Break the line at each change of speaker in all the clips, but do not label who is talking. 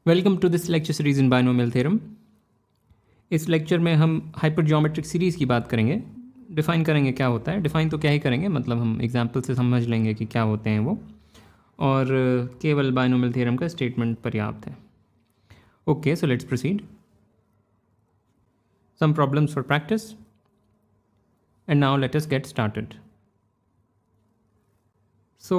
Welcome to this lecture series in binomial theorem. इस lecture में हम हाइपर ज्योमेट्रिक सीरीज़ की बात करेंगे, डिफ़ाइन करेंगे क्या होता है। डिफ़ाइन तो क्या ही करेंगे, मतलब हम एग्जाम्पल से समझ लेंगे कि क्या होते हैं वो, और केवल बायनोमियल थ्योरम का स्टेटमेंट पर्याप्त है। Okay, so let's proceed. Some problems for practice and now let us get started. So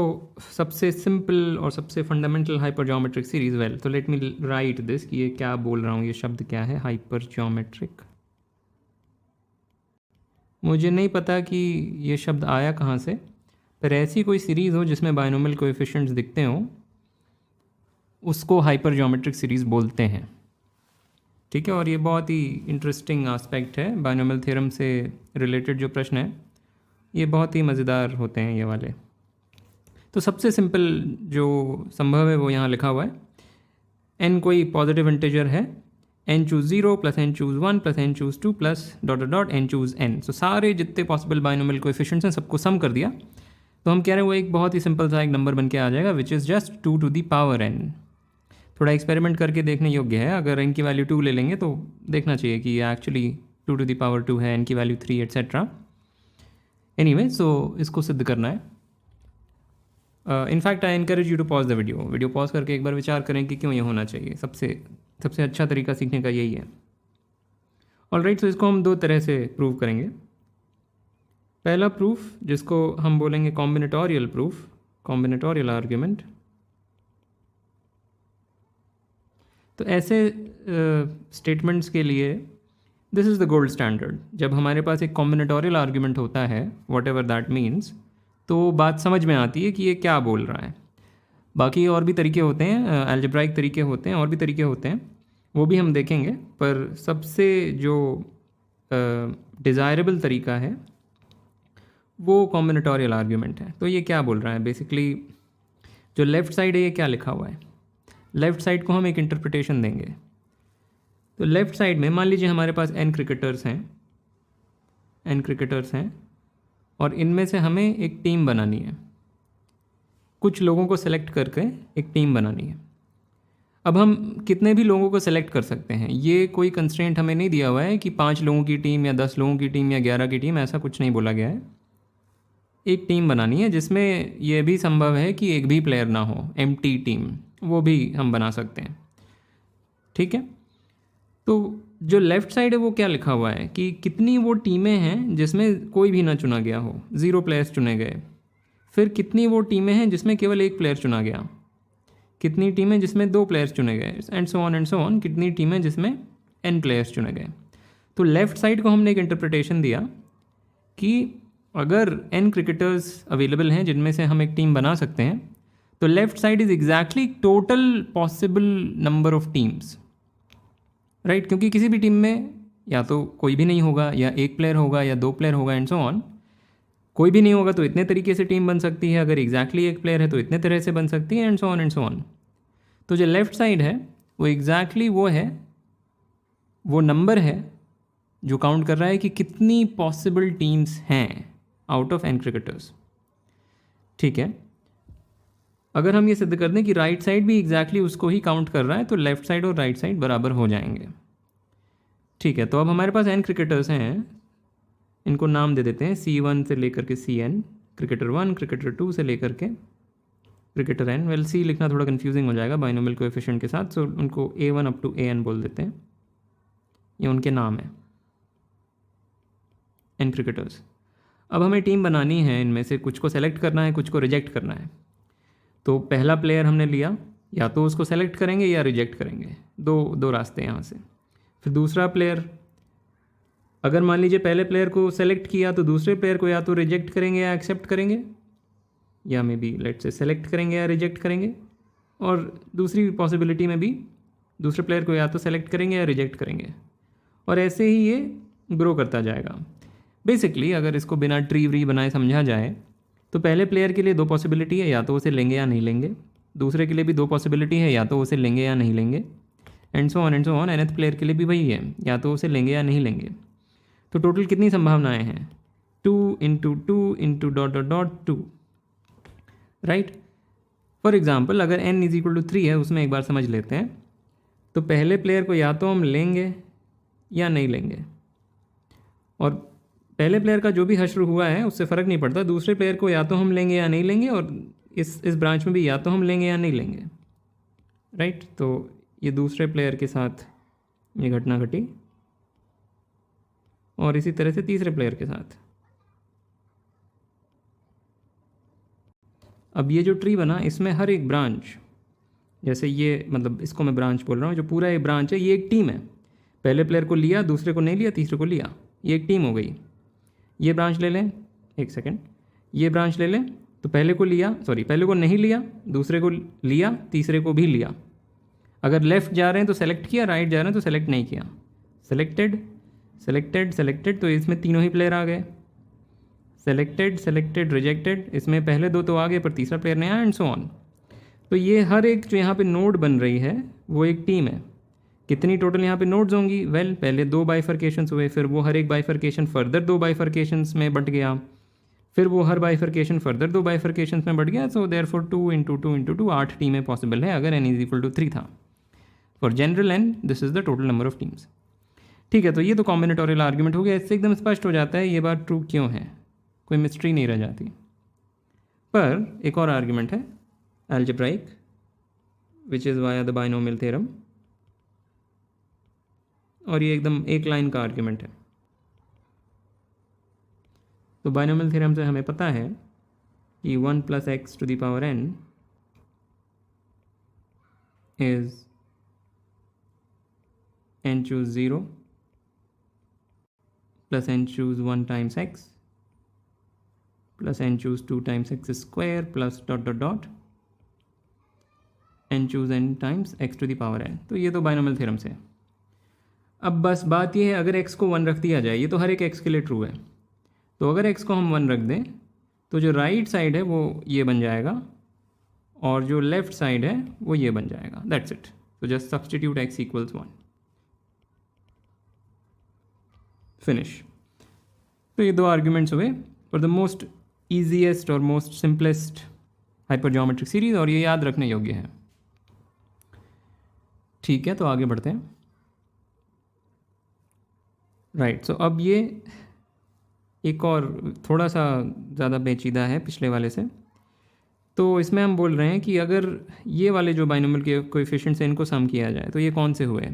सबसे सिंपल और सबसे fundamental hypergeometric series, well तो लेट मी राइट दिस कि ये क्या बोल रहा हूँ, ये शब्द क्या है हाइपर ज्योमेट्रिक। मुझे नहीं पता कि ये शब्द आया कहाँ से, पर ऐसी कोई सीरीज़ हो जिसमें बायनोमियल कोएफिशिएंट्स दिखते हों उसको हाइपर ज्योमेट्रिक सीरीज़ बोलते हैं। ठीक है, और ये बहुत ही इंटरेस्टिंग आस्पेक्ट है बायनोमियल थ्योरम से रिलेटेड। जो प्रश्न है ये बहुत ही मज़ेदार होते हैं ये वाले। तो सबसे सिंपल जो संभव है वो यहाँ लिखा हुआ है। n कोई पॉजिटिव इंटीजर है, n choose 0 plus n choose 1 plus n choose 2 plus dot dot dot n choose n। सो सारे जितने पॉसिबल बायनोमियल कोएफिशिएंट्स हैं सबको सम कर दिया, तो हम कह रहे हैं वो एक बहुत ही सिंपल सा एक नंबर बन के आ जाएगा, which is just 2 to the power n। थोड़ा एक्सपेरिमेंट करके देखने योग्य है। अगर n की वैल्यू 2 ले लेंगे तो देखना चाहिए कि ये एक्चुअली 2 टू दी पावर 2 है, n की वैल्यू 3 एट्सेट्रा। एनीवे, सो इसको सिद्ध करना है। In fact I encourage you to pause the video pause करके एक बार विचार करें कि क्यों ये होना चाहिए। सबसे अच्छा तरीका सीखने का यही है। ऑलराइट, सो इसको हम दो तरह से प्रूव करेंगे। पहला प्रूफ जिसको हम बोलेंगे कॉम्बिनेटोरियल प्रूफ, कॉम्बिनेटोरियल आर्ग्यूमेंट। तो ऐसे स्टेटमेंट्स के लिए this is the gold standard. जब हमारे पास एक कॉम्बिनेटोरियल आर्ग्यूमेंट होता है, वॉट एवर दैट मीन्स, तो बात समझ में आती है कि ये क्या बोल रहा है। बाकी और भी तरीके होते हैं, अलजेब्राइक तरीके होते हैं, और भी तरीके होते हैं, वो भी हम देखेंगे। पर सबसे जो डिज़ायरेबल तरीका है वो कॉम्बिनेटोरियल आर्ग्यूमेंट है। तो ये क्या बोल रहा है बेसिकली, जो लेफ़्ट साइड है ये क्या लिखा हुआ है, लेफ़्ट साइड को हम एक इंटरप्रिटेशन देंगे। तो लेफ़्ट साइड में मान लीजिए हमारे पास n क्रिकेटर्स हैं और इनमें से हमें एक टीम बनानी है। कुछ लोगों को सेलेक्ट करके एक टीम बनानी है। अब हम कितने भी लोगों को सेलेक्ट कर सकते हैं, ये कोई कंस्ट्रेंट हमें नहीं दिया हुआ है कि 5 लोगों की टीम या 10 लोगों की टीम या 11 की टीम, ऐसा कुछ नहीं बोला गया है। एक टीम बनानी है जिसमें यह भी संभव है कि एक भी प्लेयर ना हो, एम्प्टी टीम, वो भी हम बना सकते हैं। ठीक है, तो जो लेफ़्ट साइड है वो क्या लिखा हुआ है कि कितनी वो टीमें हैं जिसमें कोई भी ना चुना गया हो, 0 प्लेयर्स चुने गए। फिर कितनी वो टीमें हैं जिसमें केवल एक प्लेयर चुना गया, कितनी टीमें जिसमें 2 प्लेयर्स चुने गए, एंड सो ऑन, कितनी टीमें जिसमें n प्लेयर्स चुने गए। तो लेफ़्ट साइड को हमने एक इंटरप्रिटेशन दिया कि अगर n क्रिकेटर्स अवेलेबल हैं जिनमें से हम एक टीम बना सकते हैं, तो left side is exactly total possible number of teams, right. क्योंकि किसी भी टीम में या तो कोई भी नहीं होगा, या एक प्लेयर होगा, या 2 प्लेयर होगा, एंड सो ऑन। कोई भी नहीं होगा तो इतने तरीके से टीम बन सकती है, अगर एग्जैक्टली एक प्लेयर है तो इतने तरह से बन सकती है, एंड सो ऑन। तो जो लेफ़्ट साइड है वो एग्जैक्टली वो है, वो नंबर है जो काउंट कर रहा है कि कितनी पॉसिबल टीम्स हैं आउट ऑफ n क्रिकेटर्स। ठीक है, अगर हम ये सिद्ध कर दें कि राइट साइड भी एग्जैक्टली उसको ही काउंट कर रहा है, तो लेफ़्ट साइड और राइट साइड बराबर हो जाएंगे। ठीक है, तो अब हमारे पास n क्रिकेटर्स हैं, इनको नाम दे देते हैं C1 से लेकर के Cn, क्रिकेटर 1, क्रिकेटर 2 से लेकर के क्रिकेटर n। वेल C लिखना थोड़ा कन्फ्यूजिंग हो जाएगा बायनोमियल कोएफिशिएंट के साथ, सो उनको A1 अप टू An बोल देते हैं, ये उनके नाम है, n क्रिकेटर्स। अब हमें टीम बनानी है, इनमें से कुछ को सेलेक्ट करना है, कुछ को रिजेक्ट करना है। तो पहला प्लेयर हमने लिया, या तो उसको सेलेक्ट करेंगे या रिजेक्ट करेंगे, दो रास्ते यहाँ से। फिर दूसरा प्लेयर, अगर मान लीजिए पहले प्लेयर को सेलेक्ट किया तो दूसरे प्लेयर को या तो रिजेक्ट करेंगे या एक्सेप्ट करेंगे, या मे बी लेट से सेलेक्ट करेंगे या रिजेक्ट करेंगे। और दूसरी पॉसिबिलिटी में भी दूसरे प्लेयर को या तो सेलेक्ट करेंगे या रिजेक्ट करेंगे, और ऐसे ही ये ग्रो करता जाएगा। बेसिकली अगर इसको बिना ट्री व्री बनाए समझा जाए तो पहले प्लेयर के लिए 2 पॉसिबिलिटी है, या तो उसे लेंगे या नहीं लेंगे। दूसरे के लिए भी 2 पॉसिबिलिटी है, या तो उसे लेंगे या नहीं लेंगे, and so on. nth player के लिए भी वही है, या तो उसे लेंगे या नहीं लेंगे। तो टोटल कितनी संभावनाएं हैं, 2 into 2 into dot dot dot 2, right. For example अगर n इज इक्वल टू 3 है, उसमें एक बार समझ लेते हैं तो पहले प्लेयर को या तो हम लेंगे या नहीं लेंगे, और पहले प्लेयर का जो भी हश्र हुआ है उससे फ़र्क नहीं पड़ता, दूसरे प्लेयर को या तो हम लेंगे या नहीं लेंगे, और इस ब्रांच में भी या तो हम लेंगे या नहीं लेंगे, राइट। तो ये दूसरे प्लेयर के साथ ये घटना घटी, और इसी तरह से तीसरे प्लेयर के साथ। अब ये जो ट्री बना, इसमें हर एक ब्रांच, जैसे ये मतलब इसको मैं ब्रांच बोल रहा हूँ, जो पूरा ये ब्रांच है ये एक टीम है। पहले प्लेयर को लिया, दूसरे को नहीं लिया, तीसरे को लिया, ये एक टीम हो गई। ये ब्रांच ले लें, एक सेकेंड, ये ब्रांच ले लें, तो पहले को लिया, सॉरी पहले को नहीं लिया, दूसरे को लिया, तीसरे को भी लिया। अगर लेफ़्ट जा रहे हैं तो सेलेक्ट किया, राइट जा रहे हैं तो सेलेक्ट नहीं किया, सेलेक्टेड सेलेक्टेड सेलेक्टेड, तो इसमें तीनों ही प्लेयर आ गए। सेलेक्टेड सेलेक्टेड रिजेक्टेड, इसमें पहले दो तो आ गए पर तीसरा प्लेयर नहीं आया, एंड सो ऑन। तो ये हर एक जो यहाँ पे नोड बन रही है वो एक टीम है। कितनी टोटल यहाँ पे नोड्स होंगी? वेल, पहले 2 बाइफर्केशंस हुए, फिर वो हर एक बाइफर्केशन फर्दर 2 बाइफर्केशंस में बट गया, फिर वो हर बाइफर्केशन फर्दर 2 बाइफर्केशंस में बढ़ गया। सो देयरफॉर 2 × 2 × 2 8 टीमें पॉसिबल है अगर n = 3 था। For general n this is the total number of teams. ठीक है, तो ये तो कॉम्बिनेटोरियल आर्ग्यूमेंट हो गया। इससे एकदम स्पष्ट हो जाता है ये बात ट्रू क्यों है, कोई मिस्ट्री नहीं रह जाती। पर एक और आर्ग्यूमेंट है algebraic, which is via the binomial theorem, और ये एकदम एक लाइन का आर्ग्यूमेंट है। तो बाइनोमियल थ्योरम से हमें पता है कि 1 + x⁴n is n choose 0 plus n choose 1 times x plus n choose 2 times x² plus ... n choose n times x⁴n। तो ये तो बाइनोमियल थ्योरम से। अब बस बात ये है, अगर x को 1 रख दिया जाए, ये तो हर एक x के लिए ट्रू है, तो अगर x को हम 1 रख दें तो जो राइट साइड है वो ये बन जाएगा, और जो लेफ्ट साइड है वो ये बन जाएगा। That's it. तो जस्ट सब्सटीट्यूट x = 1, फिनिश। तो ये 2 आर्ग्यूमेंट्स हुए फॉर द मोस्ट ईजीएस्ट और most simplest hyper geometric series, और ये याद रखने योग्य है। ठीक है, तो आगे बढ़ते हैं। राइट, सो अब ये एक और थोड़ा सा ज़्यादा पेचीदा है पिछले वाले से। तो इसमें हम बोल रहे हैं कि अगर ये वाले जो बाइनोमियल के कोएफिशिएंट्स हैं इनको सम किया जाए तो ये कौन से हुए?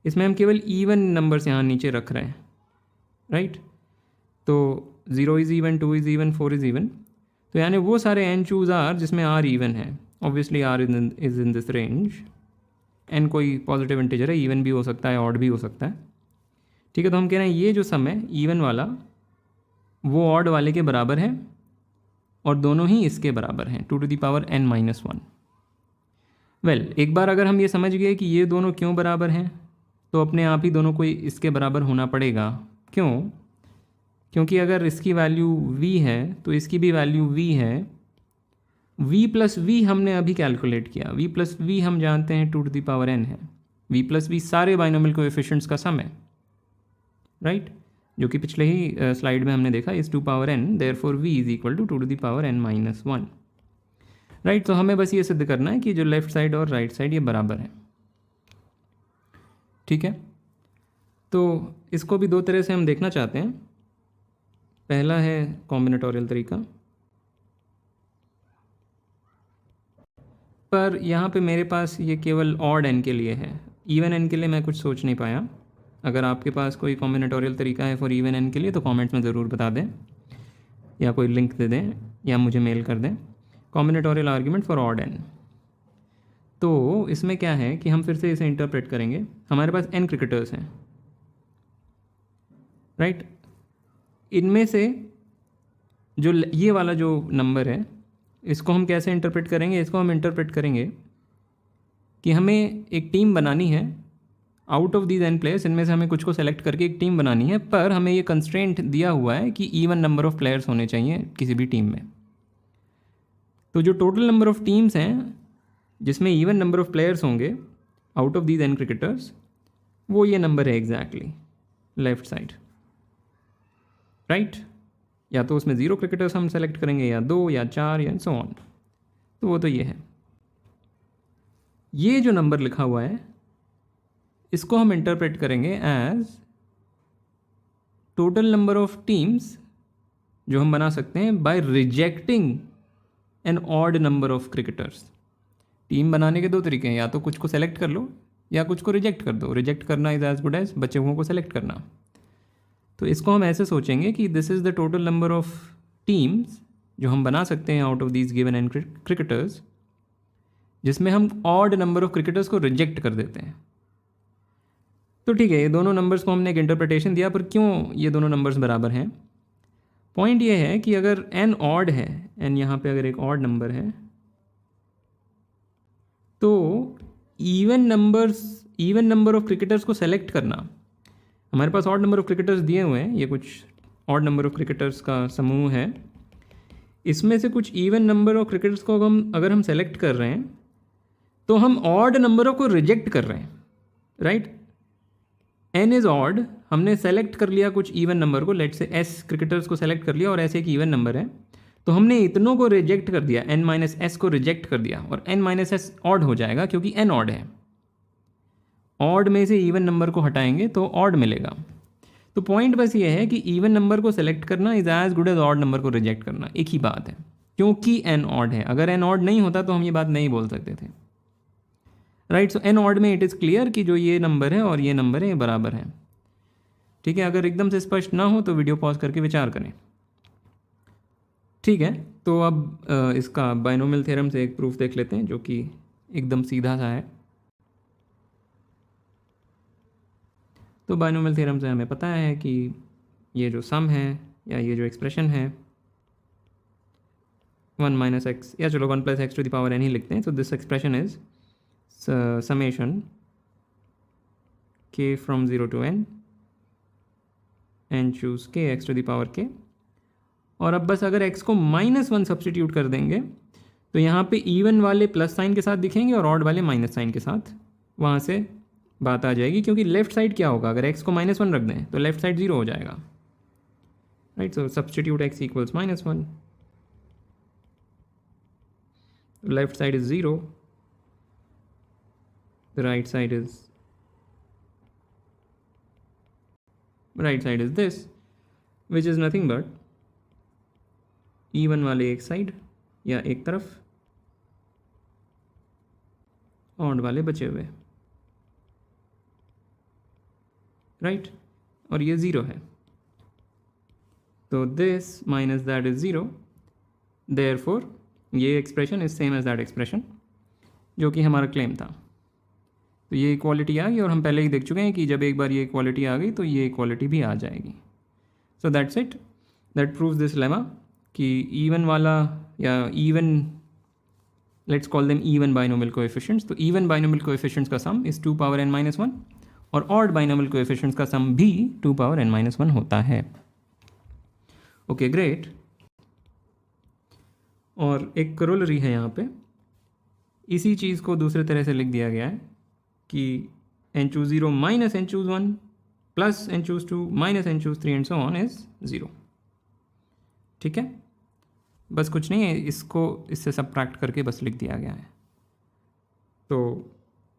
इसमें हम केवल इवन नंबर्स यहाँ नीचे रख रहे हैं, राइट। तो 0 is even, 2 is even, 4 is even. तो यानी वो सारे n चूज़ r जिसमें r इवन है, obviously r is in this range. n कोई पॉजिटिव इंटीजर है, इवन भी हो सकता है, ऑड भी हो सकता है। ठीक है, तो हम कह रहे हैं ये जो सम है इवन वाला वो ऑड वाले के बराबर है, और दोनों ही इसके बराबर हैं 2n-1। वेल, एक बार अगर हम ये समझ गए कि ये दोनों क्यों बराबर हैं, तो अपने आप ही दोनों को इसके बराबर होना पड़ेगा। क्यों? क्योंकि अगर इसकी वैल्यू v है तो इसकी भी वैल्यू v है। v + v हमने अभी कैलकुलेट किया, v + v हम जानते हैं 2n है। v + v सारे बाइनोमियल कोएफिशिएंट्स का सम है, राइट, जो कि पिछले ही स्लाइड में हमने देखा इस 2n, therefore v = 2n-1, right. तो हमें बस ये सिद्ध करना है कि जो लेफ़्ट साइड और राइट साइड ये बराबर है। ठीक है, तो इसको भी 2 तरह से हम देखना चाहते हैं। पहला है कॉम्बिनेटोरियल तरीका, पर यहाँ पे मेरे पास ये केवल ऑड n के लिए है, इवन n के लिए मैं कुछ सोच नहीं पाया। अगर आपके पास कोई कॉम्बिनेटोरियल तरीका है फॉर इवन n के लिए तो कमेंट्स में ज़रूर बता दें, या कोई लिंक दे दें, या मुझे मेल कर दें। Combinatorial argument for odd n। तो इसमें क्या है कि हम फिर से इसे इंटरप्रेट करेंगे। हमारे पास n क्रिकेटर्स हैं, राइट। इनमें से जो ये वाला जो नंबर है इसको हम कैसे इंटरप्रेट करेंगे? इसको हम इंटरप्रेट करेंगे कि हमें एक टीम बनानी है out of these n players. इनमें से हमें कुछ को सेलेक्ट करके एक टीम बनानी है, पर हमें ये कंस्ट्रेंट दिया हुआ है कि इवन नंबर ऑफ प्लेयर्स होने चाहिए किसी भी टीम में। तो जो टोटल नंबर ऑफ टीम्स हैं जिसमें इवन नंबर ऑफ प्लेयर्स होंगे out of these n cricketers, वो ये नंबर है एग्जैक्टली लेफ्ट साइड, राइट। या तो उसमें 0 क्रिकेटर्स हम सेलेक्ट करेंगे, या 2 या 4 या सो ऑन। तो वो तो ये है। ये जो नंबर लिखा हुआ है इसको हम इंटरप्रेट करेंगे as total number of teams जो हम बना सकते हैं by rejecting an odd number of cricketers. Team बनाने के दो तरीके हैं, या तो कुछ को सेलेक्ट कर लो या कुछ को रिजेक्ट कर दो। रिजेक्ट करना इज एज गुड एज बचे हुओं को सेलेक्ट करना। तो इसको हम ऐसे सोचेंगे कि this is the total number of teams जो हम बना सकते हैं out of these given an cricketers, जिसमें हम ऑड नंबर ऑफ क्रिकेटर्स को रिजेक्ट कर देते हैं। तो ठीक है, ये दोनों नंबर्स को हमने एक इंटरप्रिटेशन दिया, पर क्यों ये दोनों नंबर्स बराबर हैं? पॉइंट ये है कि अगर एन ऑड है, एन यहाँ पे अगर एक ऑड नंबर है, तो इवन नंबर ऑफ क्रिकेटर्स को सेलेक्ट करना, हमारे पास ऑड नंबर ऑफ क्रिकेटर्स दिए हुए हैं, ये कुछ ऑड नंबर ऑफ क्रिकेटर्स का समूह है, इसमें से कुछ इवन नंबर ऑफ क्रिकेटर्स को अगर हम सेलेक्ट कर रहे हैं तो हम ऑड नंबरों को रिजेक्ट कर रहे हैं, राइट? एन इज़ ऑड, हमने सेलेक्ट कर लिया कुछ इवन नंबर को, लेट से एस क्रिकेटर्स को सेलेक्ट कर लिया और ऐसे एक इवन नंबर है, तो हमने इतनों को रिजेक्ट कर दिया, एन माइनस एस को रिजेक्ट कर दिया, और एन माइनस एस ऑड हो जाएगा क्योंकि एन ऑड है। ऑड में से इवन नंबर को हटाएंगे तो ऑड मिलेगा। तो पॉइंट बस ये है कि इवन नंबर को सेलेक्ट करना is as good as odd number को रिजेक्ट करना, एक ही बात है, क्योंकि एन ऑड है। अगर एन ऑड नहीं होता तो हम ये बात नहीं बोल सकते थे, राइट? सो एन ऑड में इट इज़ क्लियर कि जो ये नंबर है और ये नंबर है ये बराबर है। ठीक है, अगर एकदम से स्पष्ट ना हो तो वीडियो पॉज करके विचार करें। ठीक है, तो अब इसका बाइनोमियल थ्योरम से एक प्रूफ देख लेते हैं जो कि एकदम सीधा सा है। तो बाइनोमियल थ्योरम से हमें पता है कि ये जो सम है या ये जो एक्सप्रेशन है 1 माइनस एक्स, या चलो 1 plus X to the power N ही लिखते हैं। So this expression is summation K from 0 to N choose K X to the power K. और अब बस अगर x को -1 सब्सटीट्यूट कर देंगे तो यहाँ पे इवन वाले प्लस साइन के साथ दिखेंगे और ऑड वाले माइनस साइन के साथ, वहाँ से बात आ जाएगी। क्योंकि लेफ्ट साइड क्या होगा, अगर x को -1 रख दें तो लेफ्ट साइड 0 हो जाएगा, right? So substitute x equals -1, left side is 0, the right side is this, which is nothing but even वाले एक साइड या एक तरफ, ऑड वाले बचे हुए, राइट? और ये 0 है, तो this minus that is 0, therefore ये expression is same as that expression जो कि हमारा क्लेम था। तो ये इक्वालिटी आ गई, और हम पहले ही देख चुके हैं कि जब एक बार ये इक्वालिटी आ गई तो ये इक्वालिटी भी आ जाएगी। So that's it, that proves this lemma कि इवन वाला या even, let's call them even binomial coefficients, तो इवन बाइनोमियल कोएफिशिएंट्स का सम इज 2 पावर n माइनस 1, और ऑड बाइनोमियल कोएफिशिएंट्स का सम भी 2 पावर n माइनस 1 होता है। Okay great. और एक करोलरी है यहाँ पे, इसी चीज़ को दूसरे तरह से लिख दिया गया है कि n choose 0 minus n choose 1 plus n choose 2 minus n choose 3 and so on is 0। ठीक है, बस कुछ नहीं है, इसको इससे सबट्रैक्ट करके बस लिख दिया गया है। तो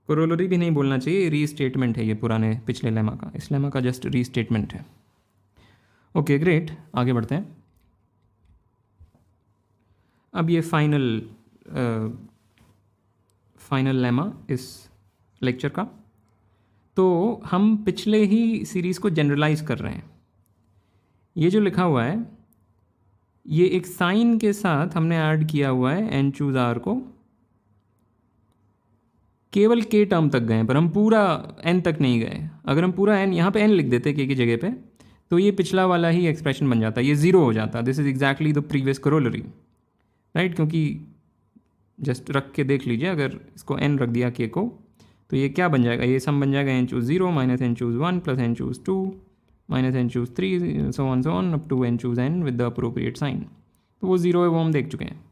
कोरोलरी भी नहीं बोलना चाहिए, रीस्टेटमेंट है ये पुराने पिछले लेमा का, इस लेमा का जस्ट रीस्टेटमेंट है। ओके ग्रेट, आगे बढ़ते हैं। अब ये फाइनल लेमा इस लेक्चर का, तो हम पिछले ही सीरीज़ को जनरलाइज कर रहे हैं। ये जो लिखा हुआ है ये एक साइन के साथ हमने ऐड किया हुआ है एन चूज आर को, केवल के टर्म तक गए पर हम पूरा एन तक नहीं गए। अगर हम पूरा एन यहाँ पे एन लिख देते के की जगह पे, तो ये पिछला वाला ही एक्सप्रेशन बन जाता, ये 0 हो जाता। This is exactly the previous corollary, right? क्योंकि जस्ट रख के देख लीजिए, अगर इसको एन रख दिया के को, तो ये क्या बन जाएगा, ये सम बन जाएगा N choose 0 minus N choose 1 plus N choose 2 minus N choose 3 so on up to N choose N with the appropriate sign. तो वो 0 है, वो हम देख चुके हैं।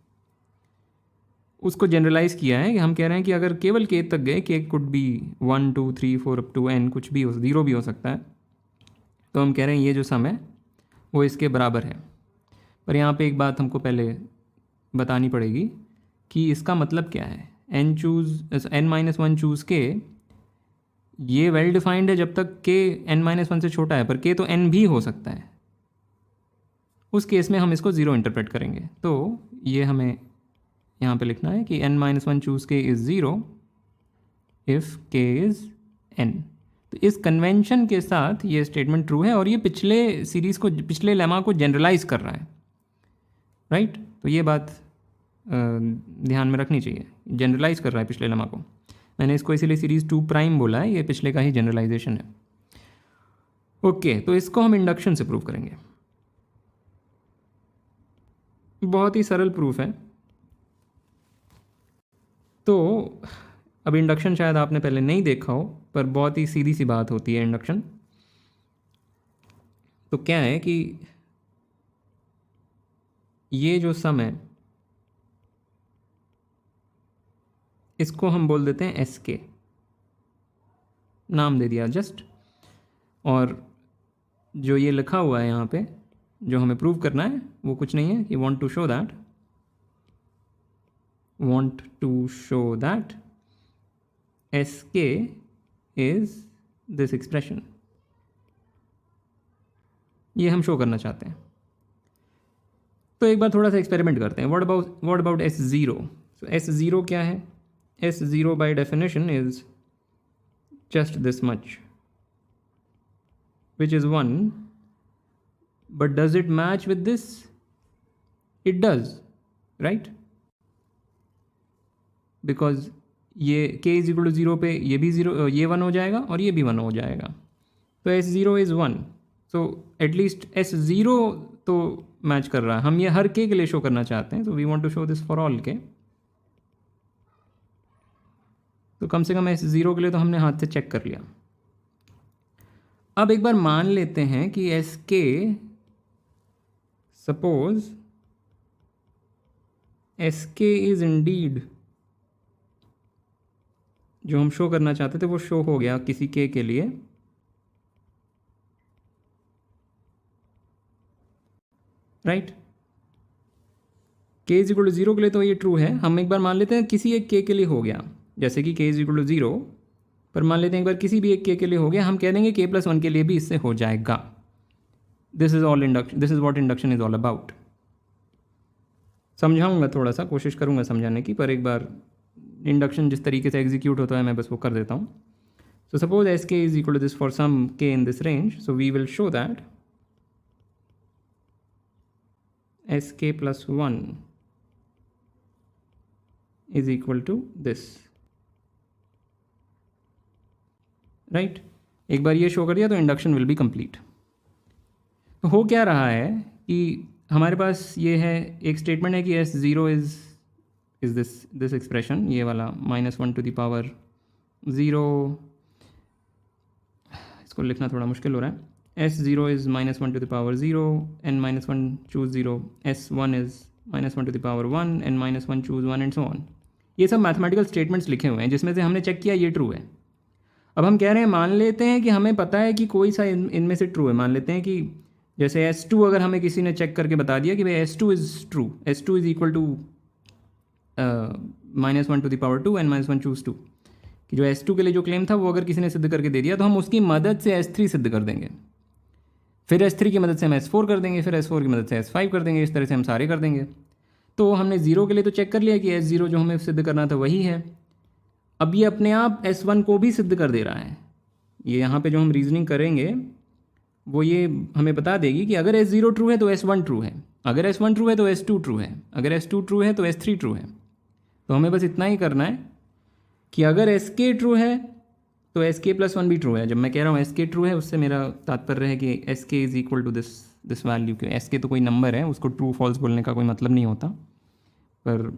उसको जनरलाइज किया है कि हम कह रहे हैं कि अगर केवल के तक गए, K could be 1 2 3 4 up to N, कुछ भी हो, 0 भी हो सकता है, तो हम कह रहे हैं ये जो सम है वो इसके बराबर है। पर यहाँ पे एक बात हमको पहले बतानी पड़ेगी कि इसका मतलब क्या है। एन माइनस 1 चूज़ के, ये वेल डिफाइंड है जब तक के n-1 से छोटा है, पर के तो n भी हो सकता है। उस केस में हम इसको ज़ीरो इंटरप्रेट करेंगे। तो ये हमें यहाँ पे लिखना है कि n-1 चूज़ के इज़ ज़ीरो इफ़ के इज़ n। तो इस कन्वेंशन के साथ ये स्टेटमेंट ट्रू है और ये पिछले सीरीज़ को, पिछले लेमा को जनरलाइज कर रहा है, राइट। तो ये बात ध्यान में रखनी चाहिए, जनरलाइज कर रहा है पिछले लेमा को। मैंने इसको इसीलिए सीरीज़ 2 प्राइम बोला है, ये पिछले का ही जनरलाइजेशन है। ओके, तो इसको हम इंडक्शन से प्रूव करेंगे। बहुत ही सरल प्रूफ है। तो अब इंडक्शन शायद आपने पहले नहीं देखा हो, पर बहुत ही सीधी सी बात होती है इंडक्शन। तो क्या है कि ये जो सम है इसको हम बोल देते हैं एस के, नाम दे दिया जस्ट। और जो ये लिखा हुआ है यहाँ पे, जो हमें प्रूव करना है वो कुछ नहीं है कि want to show that sk is this expression, ये हम शो करना चाहते हैं। तो एक बार थोड़ा सा एक्सपेरिमेंट करते हैं। what about s0? so s0 क्या है? s0 by definition is just this much, which is 1. But does it match with this? It does, right? Because ये k is equal to 0 पे ये भी 0, ये 1 हो जाएगा और ये भी 1 हो जाएगा। तो s0 is 1. So at least s0 तो मैच कर रहा है। हम ये हर k के लिए शो करना चाहते हैं। So we want to show this for all k. तो कम से कम s0 के लिए तो हमने हाथ से चेक कर लिया। अब एक बार मान लेते हैं कि sk, suppose sk is Indeed, जो हम शो करना चाहते थे वो शो हो गया किसी k के लिए, right. k is equal to 0 के लिए तो ये ट्रू है। हम एक बार मान लेते हैं किसी एक k के लिए हो गया, जैसे कि k इज इक्वल टू 0, पर मान लेते हैं एक बार किसी भी एक k के लिए हो गया, हम कह देंगे k+1 के लिए भी इससे हो जाएगा। This is what induction is all about. समझाऊंगा, थोड़ा सा कोशिश करूंगा समझाने की, पर एक बार इंडक्शन जिस तरीके से एग्जीक्यूट होता है मैं बस वो कर देता हूँ। So suppose S K is equal to this for some K in this range, so we will show that S K plus 1 is equal to this, right. एक बार ये शो कर दिया तो इंडक्शन विल बी कंप्लीट। तो हो क्या रहा है कि हमारे पास ये है, एक स्टेटमेंट है कि s0 इज दिस एक्सप्रेशन, ये वाला -1 टू द पावर 0, इसको लिखना थोड़ा मुश्किल हो रहा है। s0 is -1 to the power 0, n-1 choose 0, s1 is -1 to the power 1, n-1 choose 1 and so on. ये सब मैथमेटिकल स्टेटमेंट्स लिखे हुए हैं जिसमें से हमने चेक किया ये ट्रू है। अब हम कह रहे हैं, मान लेते हैं कि हमें पता है कि कोई सा इनमें से ट्रू है। मान लेते हैं कि जैसे s2 अगर हमें किसी ने चेक करके बता दिया कि भाई s2 is true, s2 is equal to -1 to the power 2, n-1 choose 2, कि जो s2 के लिए जो क्लेम था वो अगर किसी ने सिद्ध करके दे दिया तो हम उसकी मदद से s3 सिद्ध कर देंगे, फिर s3 की मदद से हम s4 कर देंगे, फिर s4 की मदद से s5 कर देंगे, इस तरह से हम सारे कर देंगे। तो हमने 0 के लिए तो चेक कर लिया कि s0 जो हमें सिद्ध करना था वही है। अब ये अपने आप s1 को भी सिद्ध कर दे रहा है। ये यहाँ पे जो हम रीजनिंग करेंगे वो ये हमें बता देगी कि अगर s0 ट्रू है तो s1 ट्रू है, अगर s1 ट्रू है तो s2 ट्रू है, अगर s2 ट्रू है तो s3 ट्रू है। तो हमें बस इतना ही करना है कि अगर sk ट्रू है तो sk+1 भी ट्रू है। जब मैं कह रहा हूँ sk ट्रू है, उससे मेरा तात्पर्य है कि sk is equal to this value, कि sk तो कोई नंबर है, उसको ट्रू फॉल्स बोलने का कोई मतलब नहीं होता। पर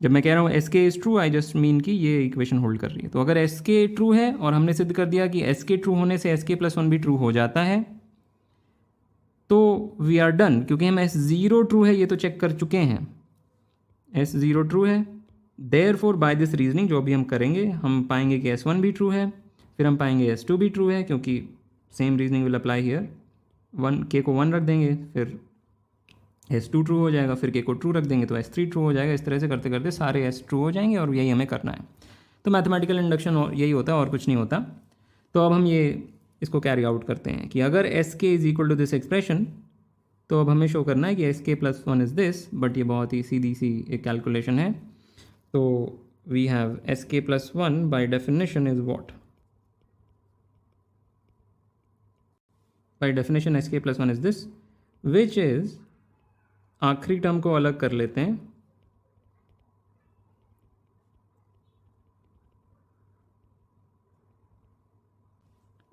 जब मैं कह रहा हूँ sk is true, I just mean कि ये इक्वेशन होल्ड कर रही है। तो अगर sk ट्रू है और हमने सिद्ध कर दिया कि sk ट्रू होने से sk+1 भी ट्रू हो जाता है, तो वी आर डन, क्योंकि हम s0 ट्रू है ये तो चेक कर चुके हैं, s0 ट्रू है। देयरफॉर बाय दिस रीजनिंग जो भी हम करेंगे, हम पाएंगे कि s1 भी ट्रू है, फिर हम पाएंगे s2 भी ट्रू है, क्योंकि same reasoning will apply here. k को 1 रख देंगे, फिर s2 ट्रू हो जाएगा, फिर k को ट्रू रख देंगे तो s3 ट्रू हो जाएगा। इस तरह से करते करते सारे s ट्रू हो जाएंगे और यही हमें करना है। तो मैथमेटिकल इंडक्शन यही होता है और कुछ नहीं होता। तो अब हम ये इसको कैरी आउट करते हैं कि अगर S K is equal to this expression, तो अब हमें शो करना है कि S K plus one is this, but ये बहुत ही सीधी सी एक कैलकुलेशन है। तो we have S K plus one by definition is what, by definition S K plus one is this, which is, आखिरी टर्म को अलग कर लेते हैं,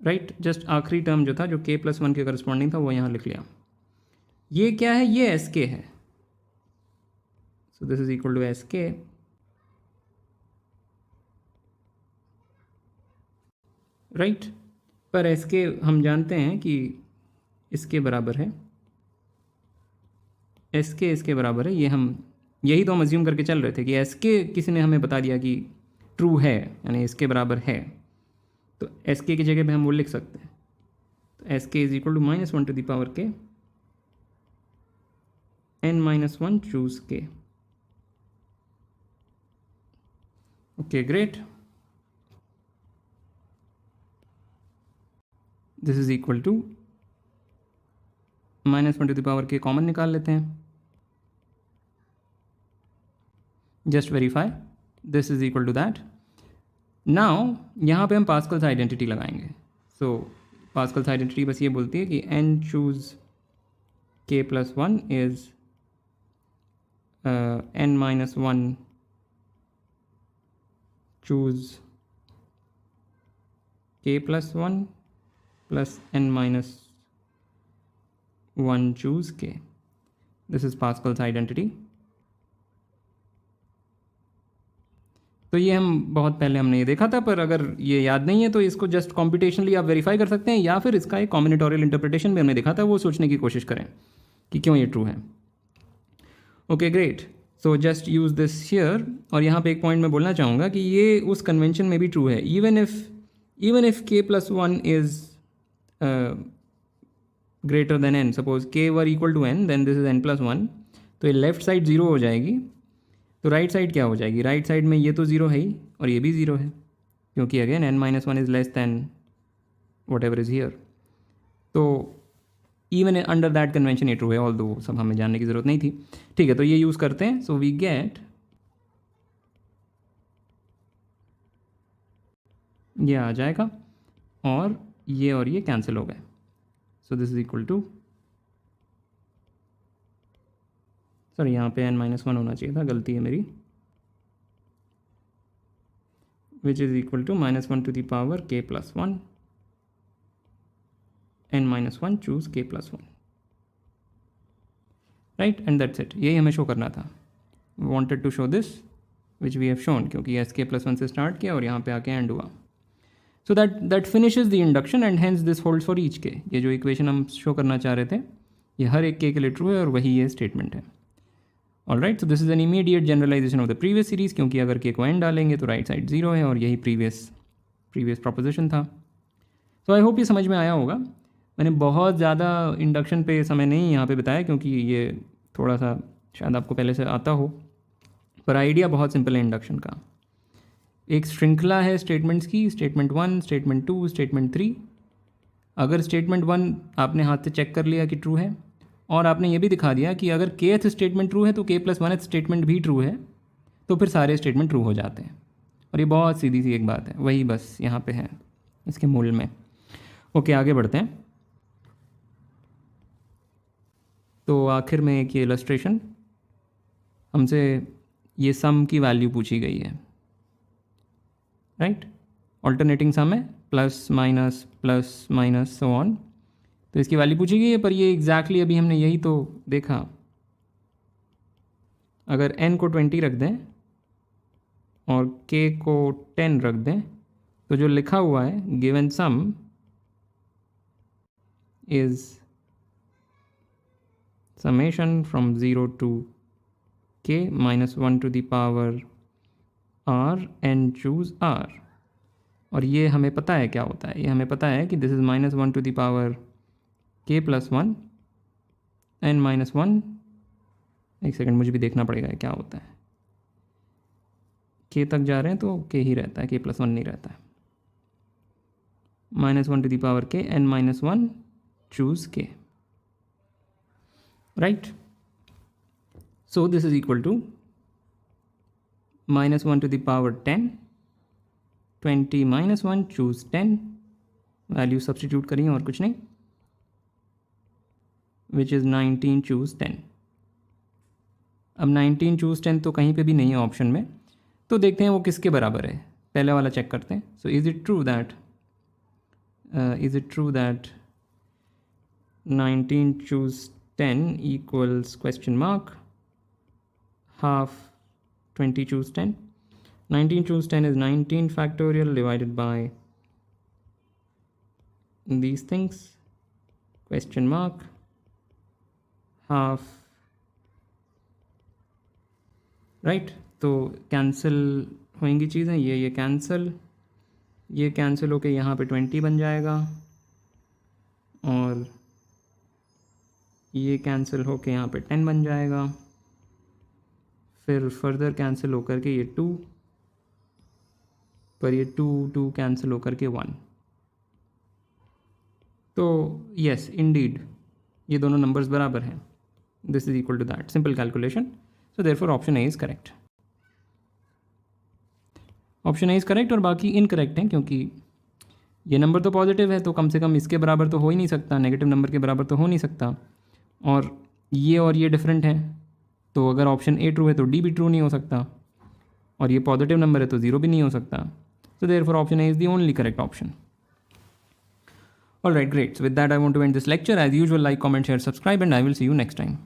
राइट जस्ट आखिरी टर्म जो था जो के प्लस वन के करस्पॉन्डिंग था वो यहाँ लिख लिया। ये क्या है, ये एस के है, so this is equal to S K, right. पर एस के हम जानते हैं कि इसके बराबर है, एस के इसके बराबर है, ये हम यही तो हम अज्यूम करके चल रहे थे कि एस के किसी ने हमें बता दिया कि ट्रू है, यानी इसके बराबर है, तो एस के की जगह पे हम वो लिख सकते हैं। तो S K is equal to minus one to the power K N minus one choose K. Okay great, this is equal to minus one to the power K common निकाल लेते हैं, just verify this is equal to that. Now यहाँ पे हम Pascal's identity लगाएंगे। सो Pascal's identity बस ये बोलती है कि N choose K plus one is N minus one choose K plus one plus N minus one choose K. This is Pascal's identity. तो ये हम बहुत पहले हमने ये देखा था, पर अगर ये याद नहीं है तो इसको जस्ट कॉम्पिटेशनली आप वेरीफाई कर सकते हैं, या फिर इसका एक कॉम्बिनेटोरियल इंटरप्रिटेशन भी हमने देखा था, वो सोचने की कोशिश करें कि क्यों ये ट्रू है। Okay great, so just use this here. और यहाँ पे एक पॉइंट मैं बोलना चाहूँगा कि ये उस कन्वेंशन में भी ट्रू है, even if K plus one is greater than N, suppose K were equal to N, then this is N plus one, तो ये लेफ्ट साइड ज़ीरो हो जाएगी, तो राइट साइड क्या हो जाएगी, राइट साइड में ये तो ज़ीरो है ही और ये भी ज़ीरो है, क्योंकि again N minus one is less than whatever is here. तो इवन अंडर दैट कन्वेंशन ये ट्रू है, ऑल दो सब हमें जानने की ज़रूरत नहीं थी। ठीक है, तो ये यूज़ करते हैं। सो वी गेट, ये आ जाएगा और ये कैंसिल हो गए। So this is equal to, sorry यहाँ पे n माइनस वन होना चाहिए था, गलती है मेरी, which is equal to minus one to the power K plus one n minus one choose K plus one, right, and that's it. यही हमें शो करना था, wanted to show this which we have shown, क्योंकि S K plus one से start किया और यहाँ पे आके एंड हुआ। So that finishes the induction and hence this holds for each K. ये जो इक्वेशन हम शो करना चाह रहे थे ये हर एक के लिए ट्रू है और वही ये स्टेटमेंट है। Alright, so this is an immediate generalisation of the previous series, क्योंकि अगर के को एन डालेंगे तो राइट साइड जीरो है और यही प्रीवियस प्रोपोजिशन था। सो आई होप ये समझ में आया होगा। मैंने बहुत ज़्यादा इंडक्शन पे समय नहीं यहाँ पे बताया, क्योंकि ये थोड़ा सा शायद आपको पहले से आता हो, पर आइडिया बहुत सिंपल है इंडक्शन का। एक श्रृंखला है स्टेटमेंट्स की, statement one, statement two, statement three. अगर स्टेटमेंट वन आपने हाथ से चेक कर लिया कि ट्रू है, और आपने ये भी दिखा दिया कि अगर केथ स्टेटमेंट ट्रू है तो के प्लस वन स्टेटमेंट भी ट्रू है, तो फिर सारे स्टेटमेंट ट्रू हो जाते हैं। और ये बहुत सीधी सी एक बात है, वही बस यहाँ पे है इसके मूल में। ओके, आगे बढ़ते हैं। तो आखिर में एक ये इलस्ट्रेशन, हमसे ये सम की वैल्यू पूछी गई है, राइट। ऑल्टरनेटिंग सम है, प्लस माइनस सो ऑन। तो इसकी वैल्यू पूछी गई है, पर ये एग्जैक्टली अभी हमने यही तो देखा। अगर n को 20 रख दें और k को 10 रख दें, तो जो लिखा हुआ है given sum is summation from 0 to k minus 1 to the power r n choose r। और ये हमें पता है क्या होता है, ये हमें पता है कि this is minus one to the power K plus one N minus one. एक सेकेंड, मुझे भी देखना पड़ेगा क्या होता है। k तक जा रहे हैं तो k ही रहता है, k+1 नहीं रहता है। -1 to the power k, n-1, choose k, right? So this is equal to -1 to the power 10, 20 -1, choose 10, value substitute करिए और कुछ नहीं, विच इज़ 19, चूज़ 10। अब 19 चूज़ 10 तो कहीं पे भी नहीं है ऑप्शन में, तो देखते हैं वो किसके बराबर है, पहले वाला चेक करते हैं। So is it true that 19 choose 10 equals question mark half 20 choose 10? 19 choose 10 is 19 factorial divided by these things, question mark half, right? तो कैंसिल होंगी चीज़ें, ये कैंसिल होके यहाँ पे 20 बन जाएगा, और ये कैंसिल होके यहाँ पे 10 बन जाएगा, फिर फर्दर कैंसिल होकर के ये 2, पर ये 2 कैंसिल होकर के 1। तो यस इंडीड ये दोनों नंबर्स बराबर हैं, this is equal to that, simple calculation. So therefore option A is correct, option A is correct, और बाकी इनकरेक्ट हैं, क्योंकि ये नंबर तो पॉजिटिव है तो कम से कम इसके बराबर तो हो ही नहीं सकता, नेगेटिव नंबर के बराबर तो हो नहीं सकता, और ये डिफरेंट हैं, तो अगर ऑप्शन ए ट्रू है तो डी भी ट्रू नहीं हो सकता, और ये पॉजिटिव नंबर है तो 0 भी नहीं हो सकता। So therefore option A is the only correct option. Alright, great. So with that I want to end this lecture. As usual, like, comment, share, subscribe, and I will see you next time.